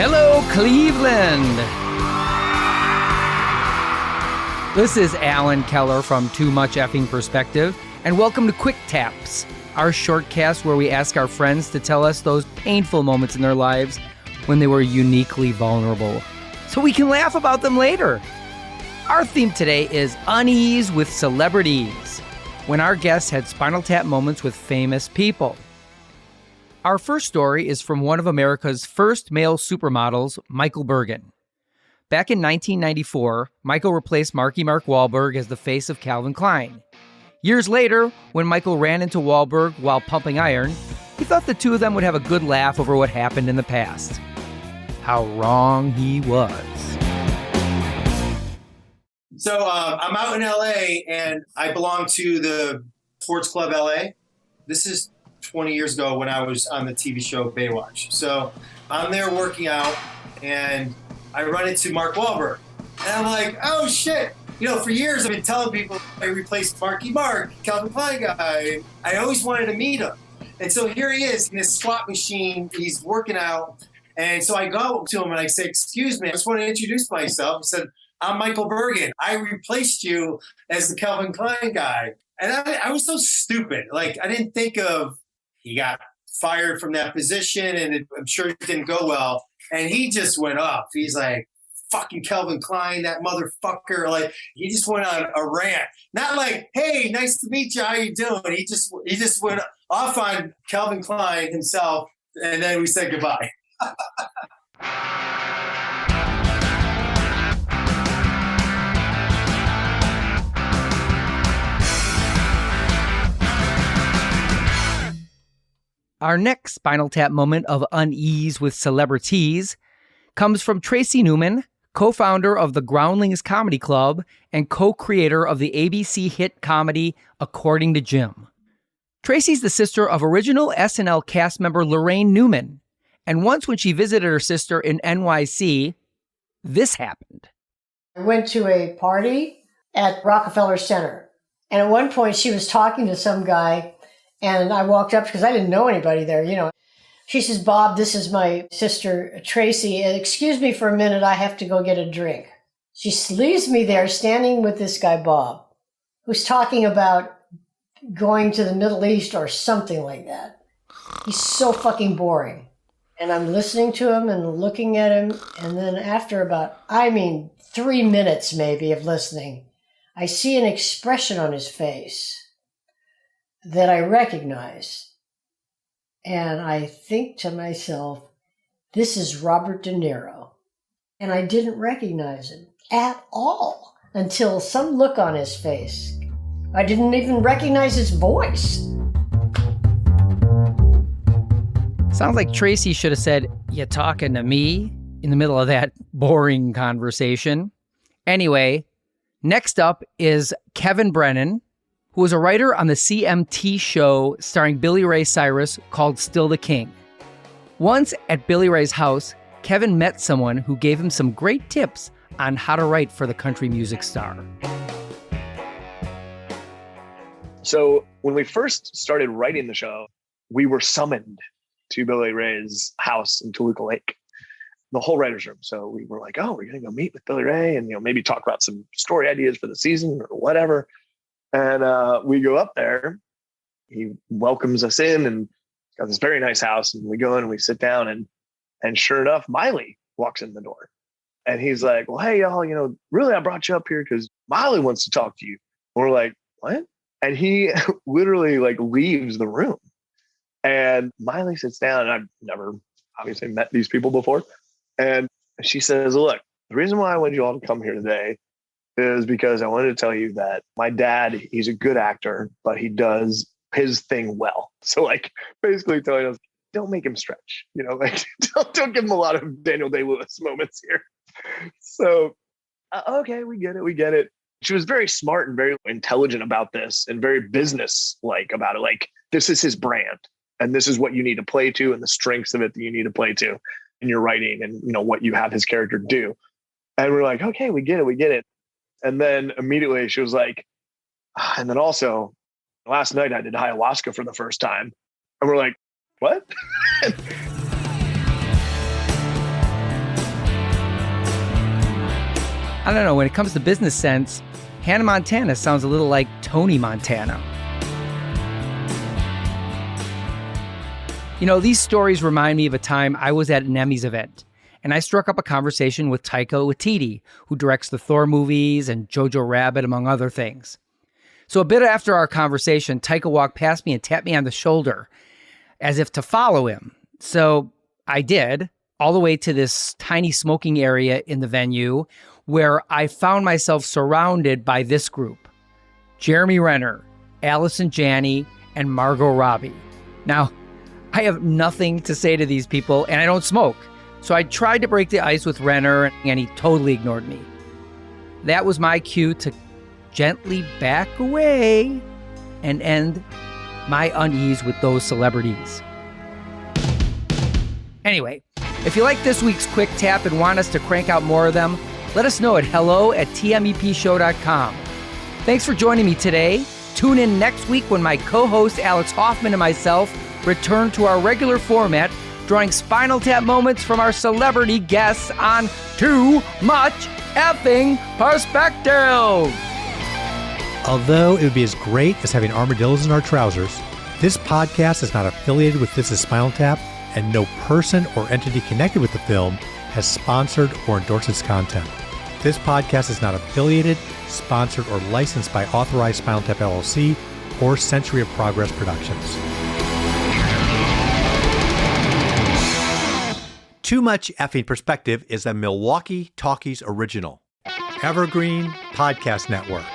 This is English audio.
Hello, Cleveland. This is Alan Keller from Too Much Effing Perspective, and welcome to Quick Taps, our shortcast where we ask our friends to tell us those painful moments in their lives when they were uniquely vulnerable, so we can laugh about them later. Our theme today is Unease with Celebrities, when our guests had spinal tap moments with famous people. Our first story is from one of America's first male supermodels, Michael Bergen. Back in 1994, Michael replaced Mark Wahlberg as the face of Calvin Klein. Years later, when Michael ran into Wahlberg while pumping iron, he thought the two of them would have a good laugh over what happened in the past. How wrong he was. So I'm out in LA and I belong to the Sports Club LA. This is 20 years ago when I was on the TV show Baywatch. So I'm there working out and I run into Mark Wahlberg. And I'm like, oh shit. You know, for years I've been telling people I replaced Mark, Calvin Klein guy. I always wanted to meet him. And so here he is in this squat machine. He's working out. And so I go to him and I say, excuse me, I just want to introduce myself. I said, I'm Michael Bergen. I replaced you as the Calvin Klein guy. And I was so stupid. Like, I didn't think of, he got fired from that position and I'm sure it didn't go well. And he just went off. He's like, fucking Calvin Klein, that motherfucker. Like, he just went on a rant. Not like, hey, nice to meet you. How you doing? He just went off on Calvin Klein himself. And then we said goodbye. Our next Spinal Tap moment of Unease with Celebrities comes from Tracy Newman, co-founder of the Groundlings Comedy Club and co-creator of the ABC hit comedy According to Jim. Tracy's the sister of original SNL cast member Lorraine Newman, and once when she visited her sister in NYC, this happened. I went to a party at Rockefeller Center, and at one point she was talking to some guy. And I walked up because I didn't know anybody there, you know. She says, Bob, this is my sister, Tracy. Excuse me for a minute. I have to go get a drink. She leaves me there standing with this guy, Bob, who's talking about going to the Middle East or something like that. He's so fucking boring. And I'm listening to him and looking at him. And then after about, 3 minutes maybe of listening, I see an expression on his face that I recognize. And I think to myself, this is Robert De Niro. And I didn't recognize him at all until some look on his face. I didn't even recognize his voice. Sounds like Tracy should have said, "You talking to me?" in the middle of that boring conversation. Anyway, next up is Kevin Brennan, who was a writer on the CMT show starring Billy Ray Cyrus called Still the King. Once at Billy Ray's house, Kevin met someone who gave him some great tips on how to write for the country music star. So when we first started writing the show, we were summoned to Billy Ray's house in Toluca Lake, the whole writer's room. So we were like, oh, we're going to go meet with Billy Ray and, maybe talk about some story ideas for the season or whatever. And we go up there, he welcomes us in and got this very nice house. And we go in and we sit down and sure enough, Miley walks in the door and he's like, well, hey, y'all, really, I brought you up here because Miley wants to talk to you. And we're like, what? And he literally leaves the room and Miley sits down and I've never obviously met these people before. And she says, look, the reason why I wanted you all to come here today is because I wanted to tell you that my dad, he's a good actor, but he does his thing well. So basically telling us, don't make him stretch, don't give him a lot of Daniel Day-Lewis moments here. So, okay, we get it. She was very smart and very intelligent about this and very business-like about it. This is his brand and this is what you need to play to and the strengths of it that you need to play to in your writing and, what you have his character do. And we're like, okay, we get it. And then immediately she was like, and then also last night I did ayahuasca for the first time. And we're like, what? I don't know, when it comes to business sense, Hannah Montana sounds a little like Tony Montana. You know, these stories remind me of a time I was at an Emmys event, and I struck up a conversation with Taika Waititi, who directs the Thor movies and Jojo Rabbit, among other things. So a bit after our conversation, Taika walked past me and tapped me on the shoulder, as if to follow him. So I did, all the way to this tiny smoking area in the venue, where I found myself surrounded by this group: Jeremy Renner, Allison Janney, and Margot Robbie. Now, I have nothing to say to these people, and I don't smoke. So I tried to break the ice with Renner, and he totally ignored me. That was my cue to gently back away and end my unease with those celebrities. Anyway, if you like this week's Quick Tap and want us to crank out more of them, let us know at hello@tmepshow.com. Thanks for joining me today. Tune in next week when my co-host Alex Hoffman and myself return to our regular format, drawing Spinal Tap moments from our celebrity guests on Too Much Effing Perspective. Although it would be as great as having armadillos in our trousers, this podcast is not affiliated with This Is Spinal Tap, and no person or entity connected with the film has sponsored or endorsed its content. This podcast is not affiliated, sponsored, or licensed by Authorized Spinal Tap LLC or Century of Progress Productions. Too Much Effing Perspective is a Milwaukee Talkies original. Evergreen Podcast Network.